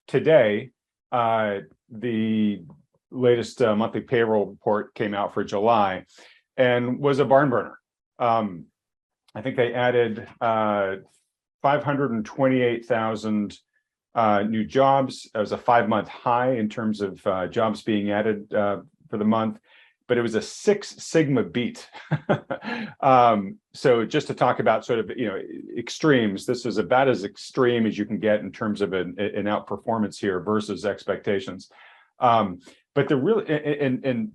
today, the latest monthly payroll report came out for July and was a barn burner. I think they added 528,000 new jobs. It was a 5-month high in terms of jobs being added for the month, but it was a 6 sigma beat. So just to talk about sort of, extremes, this is about as extreme as you can get in terms of an outperformance here versus expectations. But the real, and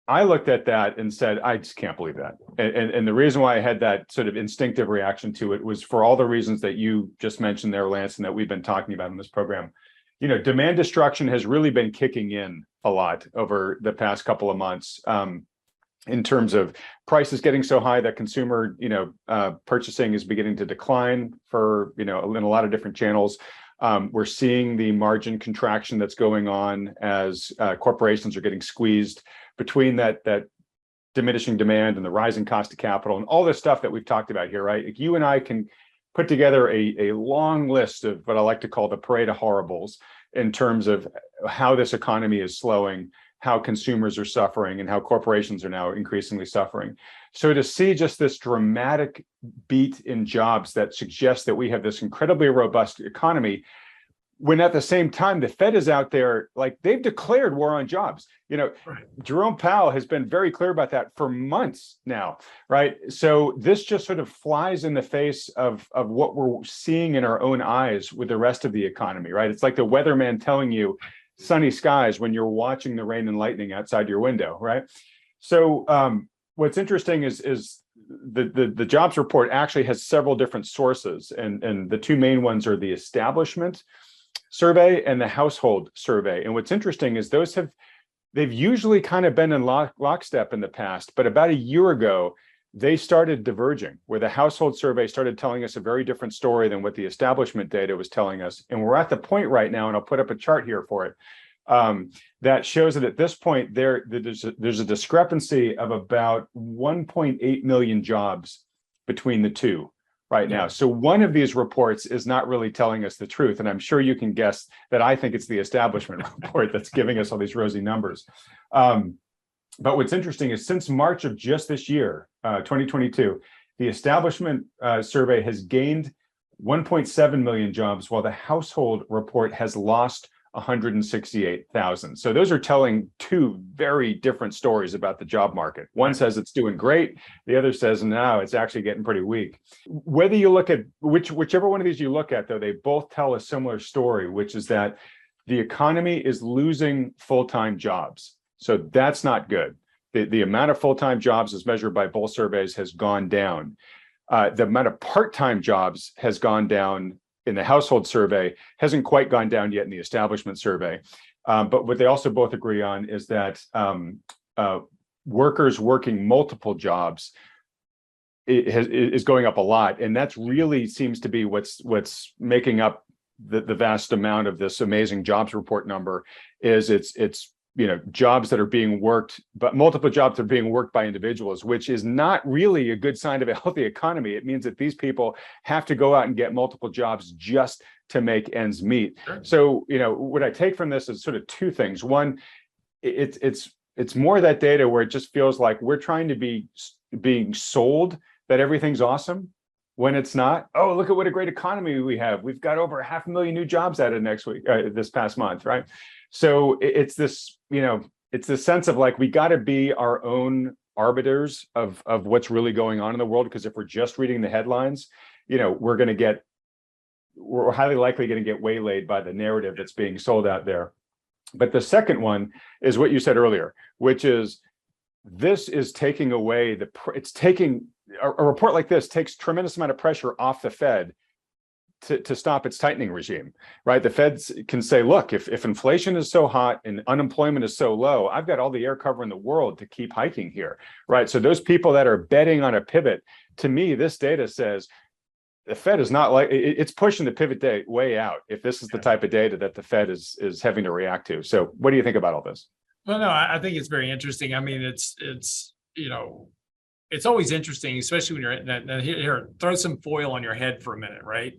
I looked at that and said, I just can't believe that. And the reason why I had that sort of instinctive reaction to it was for all the reasons that you just mentioned there, Lance, and that we've been talking about in this program. Demand destruction has really been kicking in a lot over the past couple of months, in terms of prices getting so high that consumer, purchasing is beginning to decline for, in a lot of different channels. We're seeing the margin contraction that's going on as corporations are getting squeezed between that diminishing demand and the rising cost of capital and all this stuff that we've talked about here, right? Like you and I can put together a long list of what I like to call the parade of horribles in terms of how this economy is slowing, how consumers are suffering, and how corporations are now increasingly suffering. So to see just this dramatic beat in jobs that suggests that we have this incredibly robust economy, when at the same time, the Fed is out there, like they've declared war on jobs. Right. Jerome Powell has been very clear about that for months now, right? So this just sort of flies in the face of what we're seeing in our own eyes with the rest of the economy, right? It's like the weatherman telling you sunny skies when you're watching the rain and lightning outside your window, right? So what's interesting is the jobs report actually has several different sources, and the two main ones are the establishment survey and the household survey. And what's interesting is they've usually kind of been in lockstep in the past, but about a year ago, they started diverging, where the household survey started telling us a very different story than what the establishment data was telling us. And we're at the point right now, and I'll put up a chart here for it, that shows that at this point, there's a discrepancy of about 1.8 million jobs between the two right now. So one of these reports is not really telling us the truth. And I'm sure you can guess that I think it's the establishment report that's giving us all these rosy numbers. But what's interesting is since March of just this year, 2022, the establishment survey has gained 1.7 million jobs, while the household report has lost 168,000. So those are telling two very different stories about the job market. One says it's doing great. The other says, no, it's actually getting pretty weak. Whether you look at whichever one of these you look at, though, they both tell a similar story, which is that the economy is losing full-time jobs. So that's not good. The amount of full-time jobs as measured by both surveys has gone down. The amount of part-time jobs has gone down in the household survey, hasn't quite gone down yet in the establishment survey. But what they also both agree on is that workers working multiple jobs is going up a lot. And that's really seems to be what's making up the vast amount of this amazing jobs report number. Is it's jobs that are being worked, but multiple jobs are being worked by individuals, which is not really a good sign of a healthy economy. It means that these people have to go out and get multiple jobs just to make ends meet. Sure. So, what I take from this is sort of two things. One, it's more of that data where it just feels like we're trying to be being sold that everything's awesome when it's not. Oh, look at what a great economy we have. We've got over 500,000 new jobs added this past month, right? So it's this, it's this sense of like, we got to be our own arbiters of what's really going on in the world. Because if we're just reading the headlines, we're highly likely going to get waylaid by the narrative that's being sold out there. But the second one is what you said earlier, which is this is taking away a report like this takes tremendous amount of pressure off the Fed to stop its tightening regime, right? The Feds can say, look, if inflation is so hot and unemployment is so low, I've got all the air cover in the world to keep hiking here, right? So those people that are betting on a pivot, to me, this data says the Fed is not it's pushing the pivot date way out if this is the type of data that the Fed is having to react to. So what do you think about all this? Well, no, I think it's very interesting. I mean, it's always interesting, especially when you're here, throw some foil on your head for a minute, right?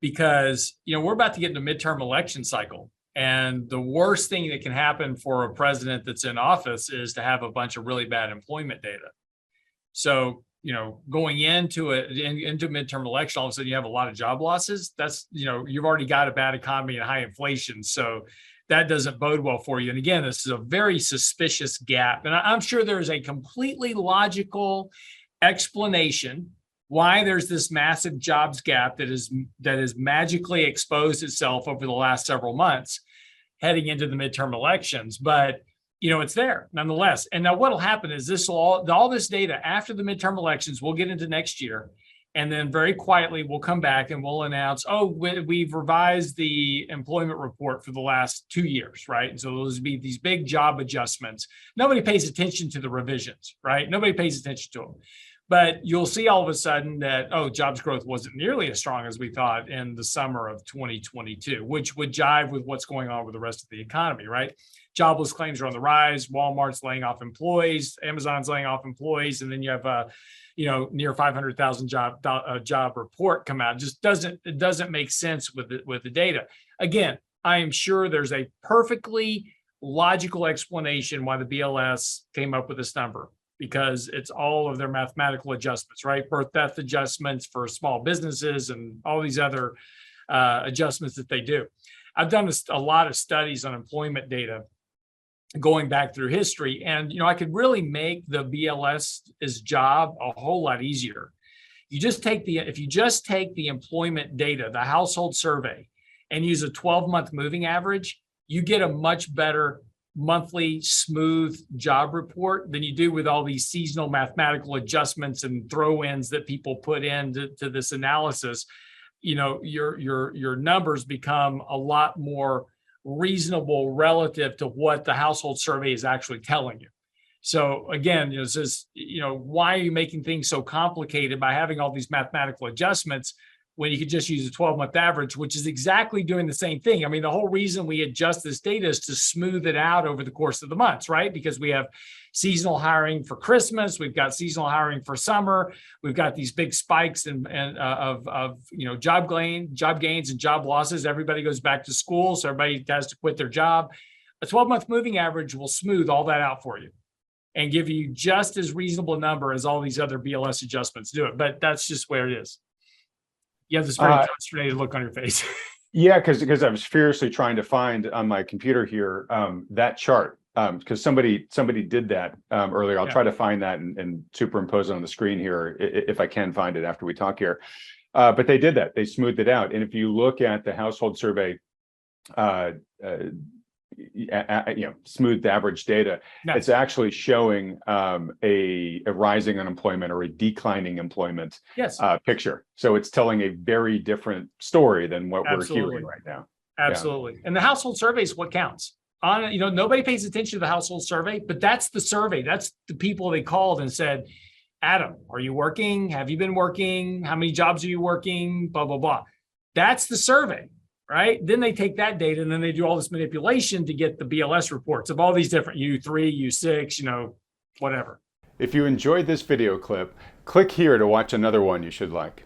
because, we're about to get into midterm election cycle. And the worst thing that can happen for a president that's in office is to have a bunch of really bad employment data. So, going into midterm election, all of a sudden you have a lot of job losses. That's, you've already got a bad economy and high inflation. So that doesn't bode well for you. And again, this is a very suspicious gap. And I'm sure there is a completely logical explanation why there's this massive jobs gap that has magically exposed itself over the last several months heading into the midterm elections. But it's there nonetheless. And now what'll happen is all this data after the midterm elections, we'll get into next year. And then very quietly, we'll come back and we'll announce, we've revised the employment report for the last 2 years, right? And so those would be these big job adjustments. Nobody pays attention to the revisions, right? Nobody pays attention to them. But you'll see all of a sudden that, jobs growth wasn't nearly as strong as we thought in the summer of 2022, which would jive with what's going on with the rest of the economy, right? Jobless claims are on the rise. Walmart's laying off employees. Amazon's laying off employees. And then you have near 500,000 job report come out. It doesn't make sense with the data. Again, I am sure there's a perfectly logical explanation why the BLS came up with this number, because it's all of their mathematical adjustments, right? Birth death adjustments for small businesses and all these other adjustments that they do. I've done a lot of studies on employment data going back through history. And, I could really make the BLS's job a whole lot easier. If you just take the employment data, the household survey, and use a 12-month moving average, you get a much better monthly smooth job report than you do with all these seasonal mathematical adjustments and throw-ins that people put into this analysis. Your numbers become a lot more reasonable relative to what the household survey is actually telling you. So again, it's just, why are you making things so complicated by having all these mathematical adjustments when you could just use a 12-month average, which is exactly doing the same thing? I mean, the whole reason we adjust this data is to smooth it out over the course of the months, right? Because we have seasonal hiring for Christmas, we've got seasonal hiring for summer, we've got these big spikes of job gains and job losses. Everybody goes back to school, so everybody has to quit their job. A 12-month moving average will smooth all that out for you and give you just as reasonable a number as all these other BLS adjustments do it. But that's just where it is. You have this very consternated look on your face. Yeah, because I was furiously trying to find on my computer here that chart, because somebody did that earlier. I'll try to find that and superimpose it on the screen here if I can find it after we talk here. But they did that. They smoothed it out. And if you look at the household survey, smoothed average data, it's actually showing a rising unemployment or a declining employment picture. So it's telling a very different story than what we're hearing right now. Absolutely. Yeah. And the household survey is what counts. Nobody pays attention to the household survey, but that's the survey. That's the people they called and said, Adam, are you working? Have you been working? How many jobs are you working? Blah, blah, blah. That's the survey. Right? Then they take that data and then they do all this manipulation to get the BLS reports of all these different U3, U6, whatever. If you enjoyed this video clip, click here to watch another one you should like.